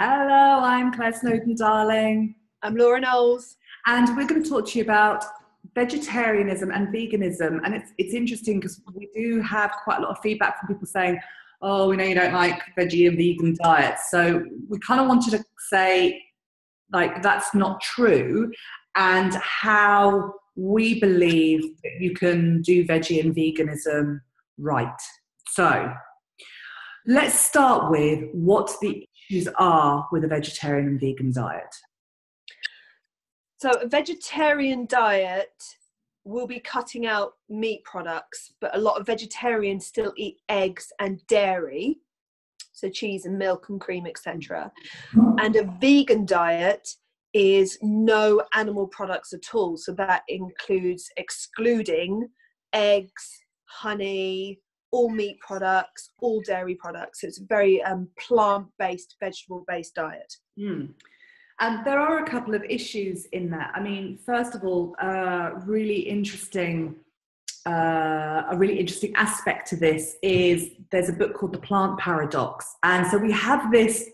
Hello, I'm Claire Snowden, darling, I'm Laura Knowles. and we're going to talk to you about vegetarianism and veganism. And it's interesting because we do have quite a lot of feedback from people saying, "Oh, we know you don't like veggie and vegan diets." So we kind of wanted to say, like, that's not true, and how we believe that you can do veggie and veganism right. So let's start with what the issues are with a vegetarian and vegan diet. So a vegetarian diet will be cutting out meat products, but a lot of vegetarians still eat eggs and dairy, so cheese and milk and cream, etc. And a vegan diet is no animal products at all. So that includes excluding eggs, honey, all meat products, all dairy products. So it's a very plant-based, vegetable-based diet. And there are a couple of issues in that. I mean, first of all, a really interesting aspect to this is there's a book called The Plant Paradox. And so we have this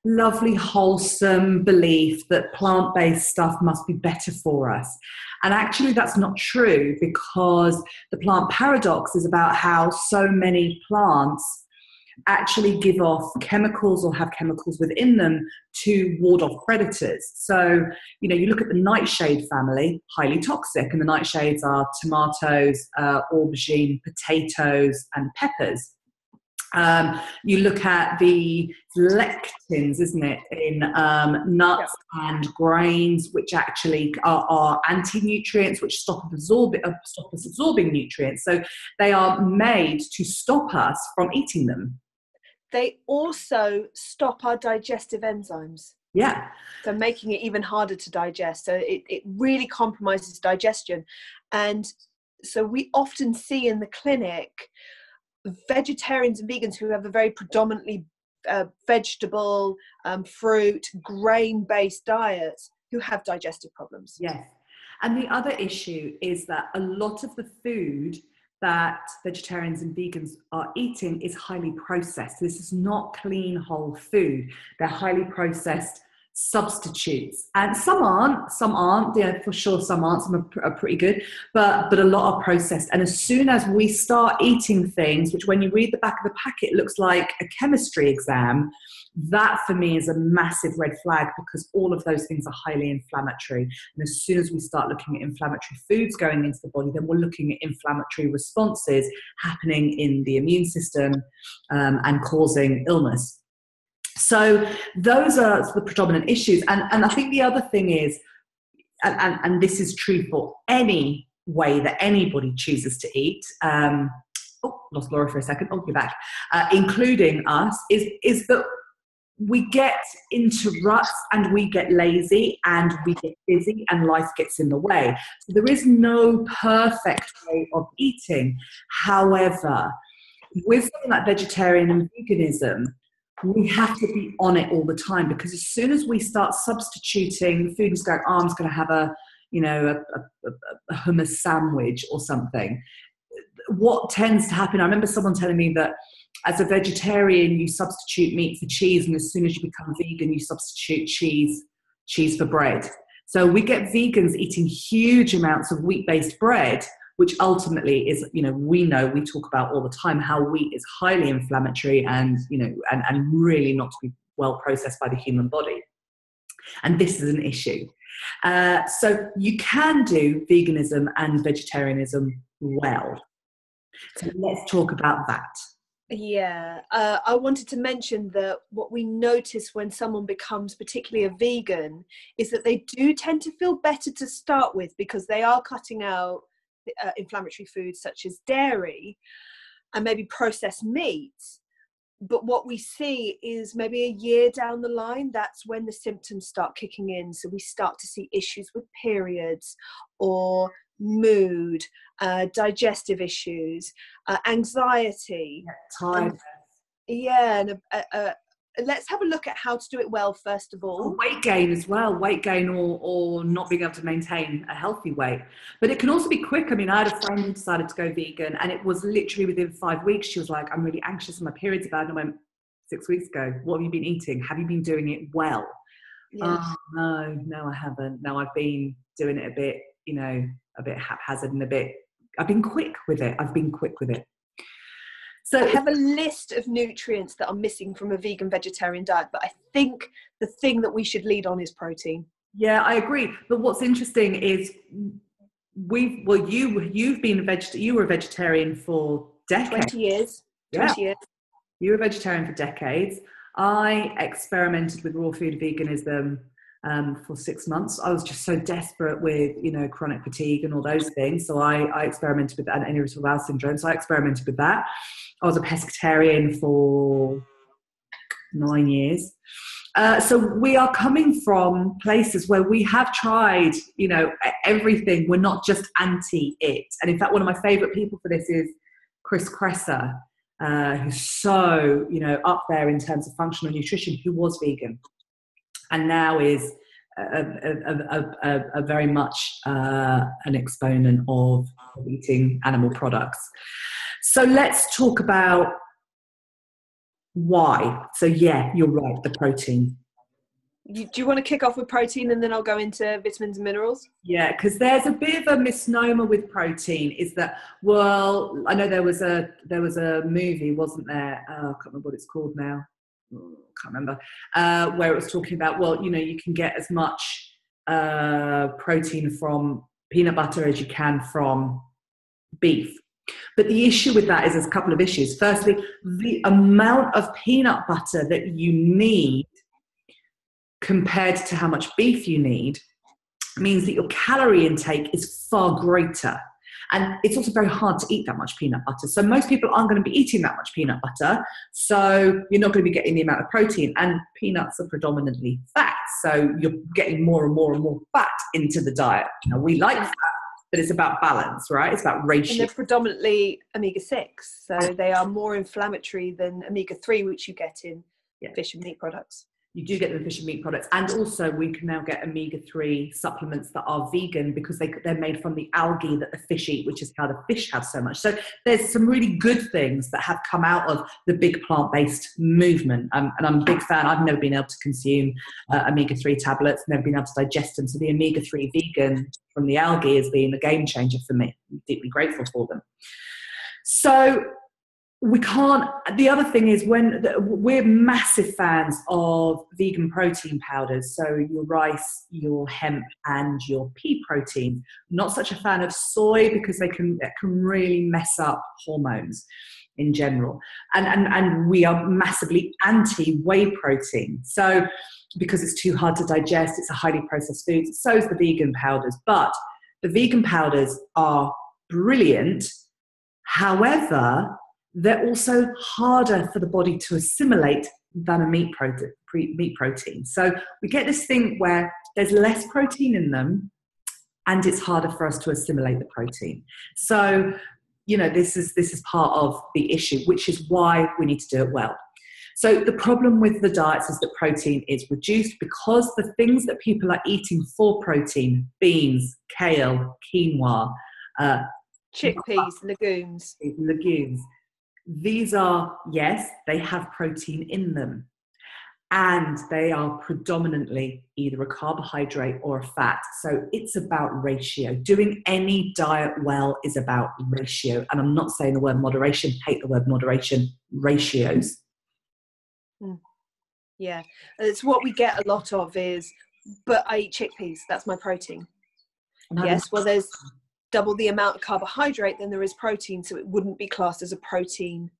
lovely, wholesome belief that plant-based stuff must be better for us. And actually that's not true, because the plant paradox is about how so many plants actually give off chemicals or have chemicals within them to ward off predators. So, you know, you look at the nightshade family, highly toxic, and the nightshades are tomatoes, aubergine, potatoes, and peppers. You look at the lectins, isn't it, in nuts and grains, which actually are anti-nutrients, which stop us absorbing nutrients. So they are made to stop us from eating them. They also stop our digestive enzymes. Yeah. So making it even harder to digest. So it really compromises digestion. And so we often see in the clinic vegetarians and vegans who have a very predominantly vegetable, fruit, grain-based diets who have digestive problems. Yes. And the other issue is that a lot of the food that vegetarians and vegans are eating is highly processed. This is not clean, whole food. They're highly processed substitutes, and some aren't. Yeah, for sure, some aren't. Some are pretty good, but a lot are processed. And as soon as we start eating things, which when you read the back of the packet looks like a chemistry exam, that for me is a massive red flag, because all of those things are highly inflammatory. And as soon as we start looking at inflammatory foods going into the body, then we're looking at inflammatory responses happening in the immune system and causing illness. So those are the predominant issues. And I think the other thing is, and this is true for any way that anybody chooses to eat, lost Laura for a second, you're back, including us, is that we get into ruts and we get lazy and we get busy and life gets in the way. So there is no perfect way of eating. However, with something like vegetarian and veganism, we have to be on it all the time, because as soon as we start substituting food and going, I'm just going to have a hummus sandwich or something, what tends to happen, I remember someone telling me that as a vegetarian, you substitute meat for cheese, and as soon as you become vegan, you substitute cheese for bread. So we get vegans eating huge amounts of wheat-based bread, which ultimately is, we talk about all the time how wheat is highly inflammatory and really not to be well processed by the human body. And this is an issue. So you can do veganism and vegetarianism well. So let's talk about that. Yeah, I wanted to mention that what we notice when someone becomes particularly a vegan is that they do tend to feel better to start with, because they are cutting out inflammatory foods such as dairy and maybe processed meats. But what we see is maybe a year down the line, that's when the symptoms start kicking in. So we start to see issues with periods or mood, digestive issues, anxiety, tiredness. Let's have a look at how to do it well, first of all. Weight gain as well, or not being able to maintain a healthy weight. But it can also be quick. I mean, I had a friend who decided to go vegan, and it was literally within 5 weeks, she was like, I'm really anxious and my period's are bad. And I went, 6 weeks ago. What have you been eating? Have you been doing it well? Yeah. Oh, no, I haven't. No, I've been doing it a bit, a bit haphazard and I've been quick with it. So I have a list of nutrients that are missing from a vegan vegetarian diet, but I think the thing that we should lead on is protein. Yeah, I agree. But what's interesting is you've been you were a vegetarian for decades. 20 years. 20 years. You were a vegetarian for decades. I experimented with raw food veganism for 6 months. I was just so desperate with, chronic fatigue and all those things. So I experimented with that, and irritable bowel syndrome. So I experimented with that. I was a pescatarian for 9 years. So we are coming from places where we have tried, everything. We're not just anti it. And in fact, one of my favorite people for this is Chris Kresser, who's so, up there in terms of functional nutrition, who was vegan and now is a very much an exponent of eating animal products. So let's talk about why. So yeah, you're right, the protein. Do you want to kick off with protein and then I'll go into vitamins and minerals? Yeah, because there's a bit of a misnomer with protein is that, well, I know there was a movie, wasn't there? I can't remember what it's called now. Can't remember. Where it was talking about, well, you can get as much protein from peanut butter as you can from beef. But the issue with that is there's a couple of issues. Firstly, the amount of peanut butter that you need compared to how much beef you need means that your calorie intake is far greater. And it's also very hard to eat that much peanut butter. So most people aren't going to be eating that much peanut butter. So you're not going to be getting the amount of protein. And peanuts are predominantly fat. So you're getting more and more and more fat into the diet. Now, we like fat, but it's about balance, right? It's about ratio. And they're predominantly omega-6. So they are more inflammatory than omega-3, which you get in fish and meat products. You do get the fish and meat products, and also we can now get omega-3 supplements that are vegan because they're made from the algae that the fish eat, which is how the fish have so much. So there's some really good things that have come out of the big plant-based movement, and I'm a big fan. I've never been able to consume omega-3 tablets, never been able to digest them. So the omega-3 vegan from the algae has been a game changer for me. I'm deeply grateful for them. So we can't. The other thing is we're massive fans of vegan protein powders. So your rice, your hemp, and your pea protein. Not such a fan of soy because it can really mess up hormones in general. And we are massivly anti whey protein. So because it's too hard to digest, it's a highly processed food. So is the vegan powders. But the vegan powders are brilliant. However, they're also harder for the body to assimilate than a meat protein. So we get this thing where there's less protein in them and it's harder for us to assimilate the protein. So, this is part of the issue, which is why we need to do it well. So the problem with the diets is that protein is reduced because the things that people are eating for protein, beans, kale, quinoa, chickpeas, legumes. These are, yes, they have protein in them, and they are predominantly either a carbohydrate or a fat. So it's about ratio. Doing any diet well is about ratio. And I'm not saying the word moderation, hate the word moderation, ratios. Yeah, it's what we get a lot of is, but I eat chickpeas, that's my protein. Yes, well, there's double the amount of carbohydrate than there is protein, so it wouldn't be classed as a protein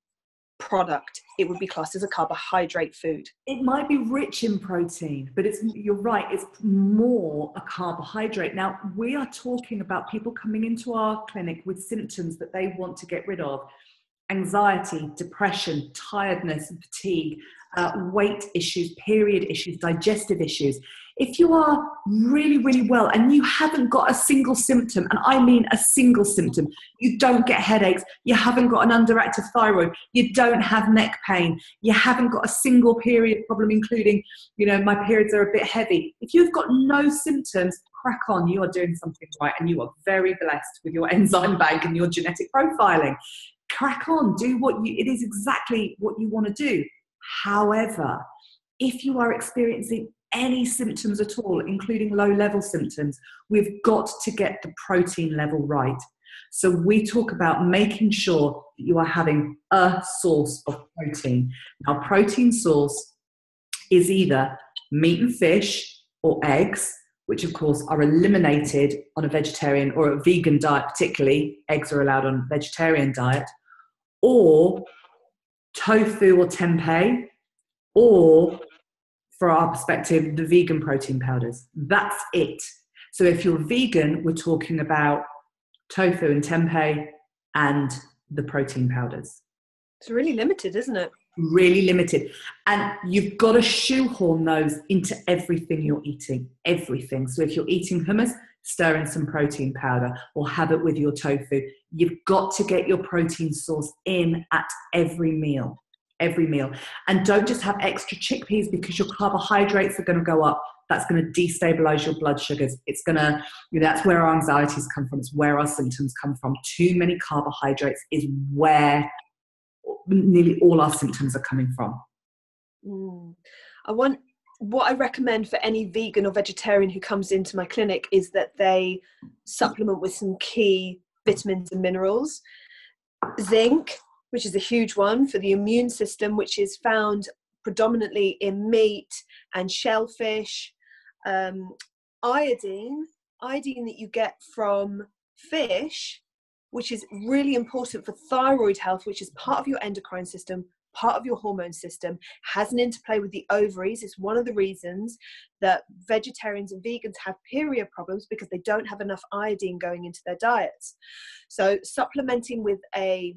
product. It would be classed as a carbohydrate food. It might be rich in protein, but you're right, it's more a carbohydrate. Now, we are talking about people coming into our clinic with symptoms that they want to get rid of: anxiety, depression, tiredness and fatigue, weight issues, period issues, digestive issues. If you are really, really well and you haven't got a single symptom, and I mean a single symptom, you don't get headaches, you haven't got an underactive thyroid, you don't have neck pain, you haven't got a single period problem, including, my periods are a bit heavy. If you've got no symptoms, crack on, you are doing something right, and you are very blessed with your enzyme bank and your genetic profiling. Crack on, do it is exactly what you want to do. However, if you are experiencing any symptoms at all, including low-level symptoms, we've got to get the protein level right. So we talk about making sure that you are having a source of protein. Now, protein source is either meat and fish or eggs, which of course are eliminated on a vegetarian or a vegan diet, particularly eggs are allowed on a vegetarian diet, or tofu or tempeh, or, for our perspective, the vegan protein powders. That's it. So if you're vegan, we're talking about tofu and tempeh and the protein powders. It's really limited, isn't it? Really limited. And you've got to shoehorn those into everything you're eating, everything. So if you're eating hummus, stir in some protein powder or have it with your tofu. You've got to get your protein source in at every meal, every meal. And don't just have extra chickpeas because your carbohydrates are going to go up. That's going to destabilize your blood sugars. It's going to, that's where our anxieties come from. It's where our symptoms come from. Too many carbohydrates is where nearly all our symptoms are coming from. What I recommend for any vegan or vegetarian who comes into my clinic is that they supplement with some key vitamins and minerals. Zinc, which is a huge one for the immune system, which is found predominantly in meat and shellfish. Iodine that you get from fish, which is really important for thyroid health, which is part of your endocrine system, part of your hormone system, has an interplay with the ovaries. It's one of the reasons that vegetarians and vegans have period problems, because they don't have enough iodine going into their diets. So supplementing with a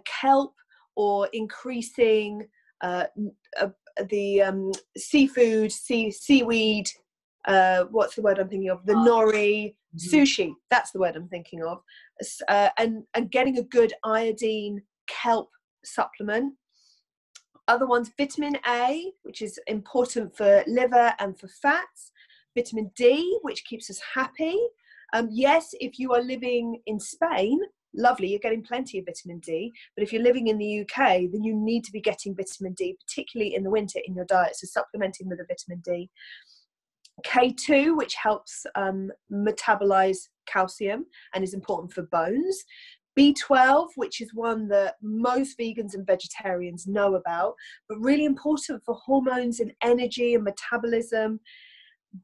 kelp or increasing the seafood, seaweed, what's the word I'm thinking of? The nori, sushi, that's the word I'm thinking of. And getting a good iodine kelp supplement. Other ones, vitamin A, which is important for liver and for fats. Vitamin D, which keeps us happy. Yes, if you are living in Spain, lovely, you're getting plenty of vitamin D. But if you're living in the UK, then you need to be getting vitamin D, particularly in the winter, in your diet. So supplementing with a vitamin D. K2, which helps metabolize calcium and is important for bones. B12, which is one that most vegans and vegetarians know about, but really important for hormones and energy and metabolism.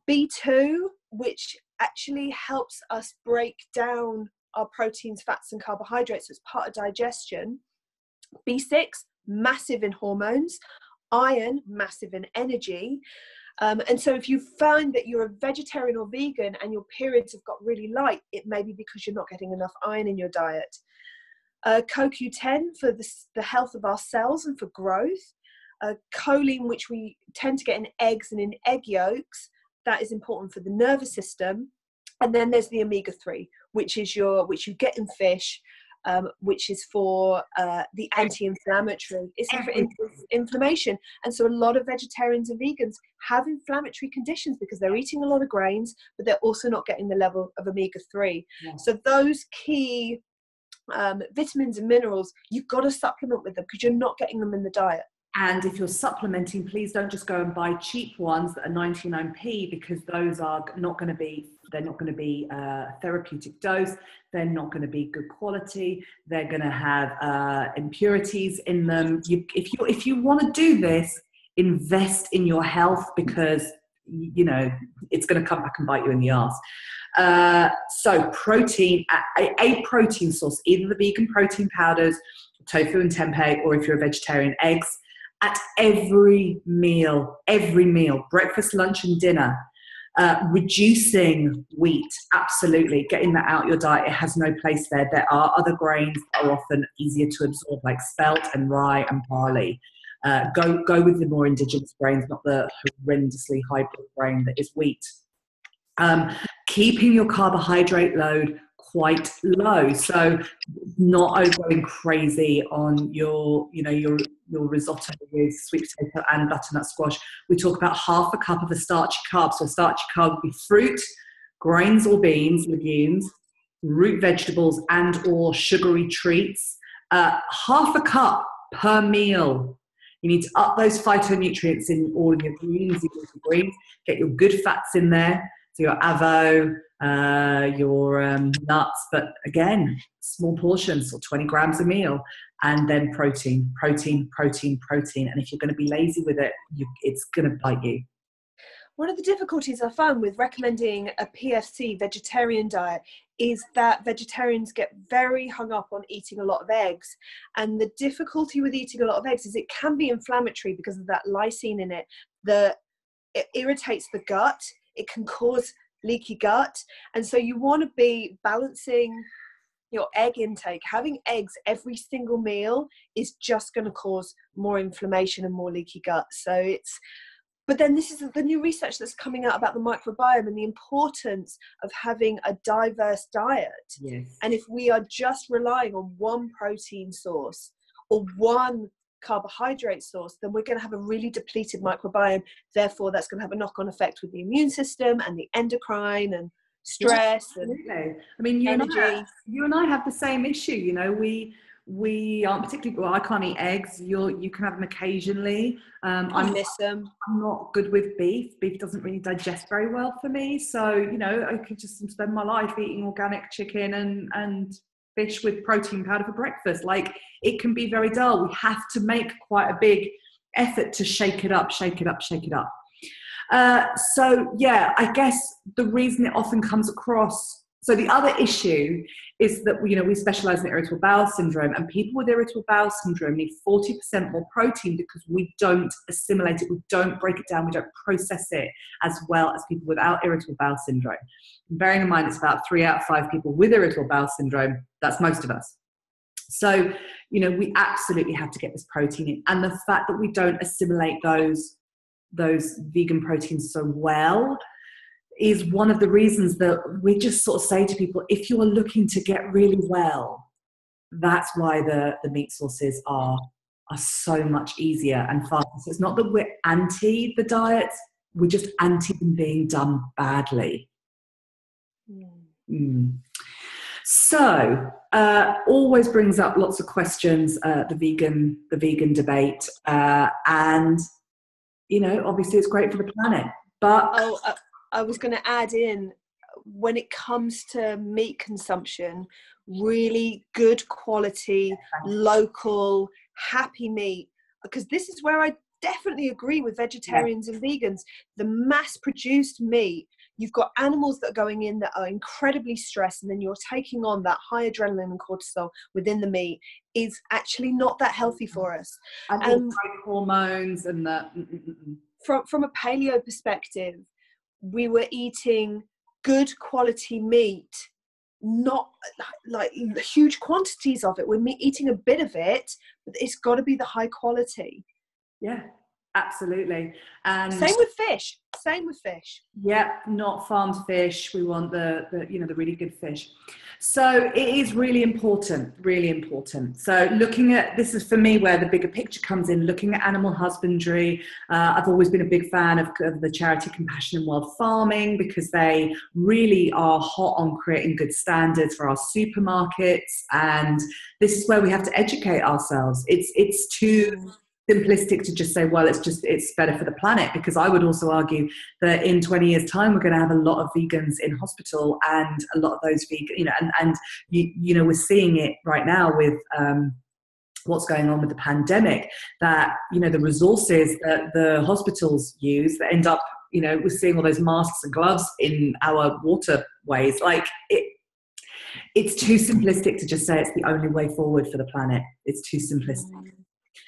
B2, which actually helps us break down our proteins, fats, and carbohydrates as part of digestion. B6, massive in hormones. Iron, massive in energy. And so if you find that you're a vegetarian or vegan and your periods have got really light, it may be because you're not getting enough iron in your diet. CoQ10 for the health of our cells and for growth. Choline, which we tend to get in eggs and in egg yolks, that is important for the nervous system. And then there's the omega-3, which you get in fish, which is for the anti-inflammatory. It's for inflammation. And so a lot of vegetarians and vegans have inflammatory conditions because they're eating a lot of grains, but they're also not getting the level of omega-3. Yeah. So those key vitamins and minerals, you've got to supplement with them because you're not getting them in the diet. And if you're supplementing, please don't just go and buy cheap ones that are 99p, because those are not going to be, they're not going to be therapeutic dose. They're not going to be good quality. They're going to have impurities in them. If you want to do this, invest in your health, because it's going to come back and bite you in the ass. So protein, a protein source, either the vegan protein powders, tofu and tempeh, or if you're a vegetarian, eggs, at every meal, breakfast, lunch and dinner. Reducing wheat, absolutely, getting that out your diet. It has no place there. There are other grains that are often easier to absorb, like spelt and rye and barley. Go with the more indigenous grains, not the horrendously hybrid grain that is wheat. Keeping your carbohydrate load quite low, so not going crazy on your risotto with sweet potato and butternut squash. We talk about half a cup of a starchy carb. So a starchy carb would be fruit, grains or beans, legumes, root vegetables and or sugary treats. Half a cup per meal You need to up those phytonutrients in all of your greens, get your good fats in there, so your avo, your nuts, but again, small portions, or 20 grams a meal, and then protein. And if you're going to be lazy with it, it's going to bite you. One of the difficulties I found with recommending a PFC vegetarian diet is that vegetarians get very hung up on eating a lot of eggs. And the difficulty with eating a lot of eggs is it can be inflammatory because of that lysine in it. It irritates the gut. It can cause leaky gut. And so you want to be balancing your egg intake. Having eggs every single meal is just going to cause more inflammation and more leaky gut. But then this is the new research that's coming out about the microbiome and the importance of having a diverse diet. Yes. And if we are just relying on one protein source or one carbohydrate source, then we're going to have a really depleted microbiome. Therefore, that's going to have a knock-on effect with the immune system and the endocrine and stress. Yeah, absolutely. I mean, you and I have the same issue. You know, we aren't particularly, well, I can't eat eggs. You can have them occasionally. I miss them. I'm not good with beef. Beef doesn't really digest very well for me. So, you know, I could just spend my life eating organic chicken and fish with protein powder for breakfast. Like, it can be very dull. We have to make quite a big effort to shake it up. So yeah, I guess the reason it often comes across. So the other issue is that, you know, we specialize in irritable bowel syndrome, and people with irritable bowel syndrome need 40% more protein because we don't assimilate it, we don't break it down, we don't process it as well as people without irritable bowel syndrome. And bearing in mind, it's about 3 out of 5 people with irritable bowel syndrome. That's most of us. So, you know, we absolutely have to get this protein in. And the fact that we don't assimilate those vegan proteins so well is one of the reasons that we just sort of say to people, if you are looking to get really well, that's why the meat sources are so much easier and faster. So it's not that we're anti the diet, we're just anti them being done badly. So always brings up lots of questions, the vegan debate, and you know, obviously it's great for the planet, but I was going to add in, when it comes to meat consumption, really good quality, local, happy meat, because this is where I definitely agree with vegetarians and vegans. The mass-produced meat, you've got animals that are going in that are incredibly stressed, and then you're taking on that high adrenaline and cortisol within the meat, is actually not that healthy for us. And hormones and that. From a paleo perspective, we were eating good quality meat, not like huge quantities of it. We're eating a bit of it, but it's got to be the high quality. Yeah, absolutely. And same with fish. Yeah, not farmed fish. We want the really good fish. So it is really important. So looking at, this is for me where the bigger picture comes in, looking at animal husbandry. I've always been a big fan of the charity Compassion in World Farming, because they really are hot on creating good standards for our supermarkets. And this is where we have to educate ourselves. It's too simplistic to just say, well, it's better for the planet, because I would also argue that in 20 years time we're going to have a lot of vegans in hospital, and a lot of those vegan, we're seeing it right now with what's going on with the pandemic, that the resources that the hospitals use, that end up, we're seeing all those masks and gloves in our waterways. Like, it's too simplistic to just say it's the only way forward for the planet. It's too simplistic.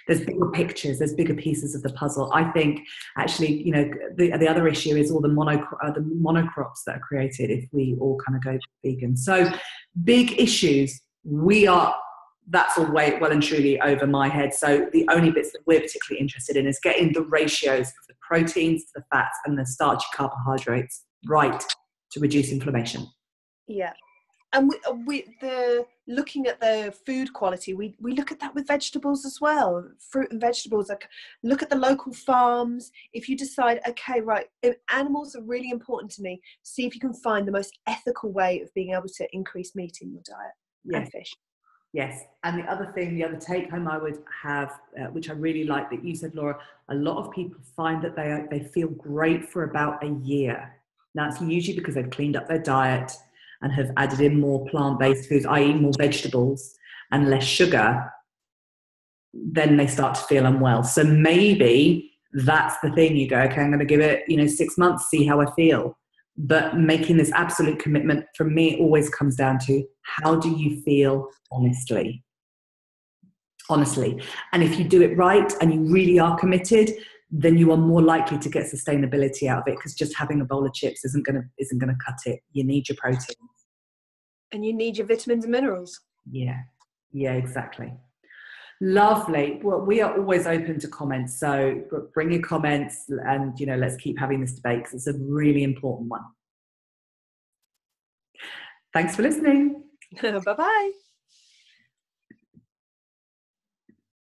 There's bigger pictures, there's bigger pieces of the puzzle. I think actually, the other issue is all the monocrops that are created if we all kind of go vegan. So big issues, that's all way well and truly over my head. So the only bits that we're particularly interested in is getting the ratios of the proteins, the fats, and the starchy carbohydrates right to reduce inflammation. Yeah. And looking at the food quality, we look at that with vegetables as well, fruit and vegetables. Like, look at the local farms. If you decide, okay, right, if animals are really important to me, see if you can find the most ethical way of being able to increase meat in your diet and fish. Yes. And the other thing, the other take home I would have, which I really like that you said, Laura, a lot of people find that they feel great for about a year. Now, it's usually because they've cleaned up their diet and have added in more plant-based foods, i.e. more vegetables and less sugar. Then they start to feel unwell. So maybe that's the thing. You go, okay, I'm going to give it, 6 months, see how I feel. But making this absolute commitment, for me, it always comes down to, how do you feel honestly? Honestly. And if you do it right and you really are committed, then you are more likely to get sustainability out of it, because just having a bowl of chips isn't going to cut it. You need your protein. And you need your vitamins and minerals. Yeah, exactly. Lovely. Well, we are always open to comments. So bring your comments and, let's keep having this debate, because it's a really important one. Thanks for listening. Bye-bye.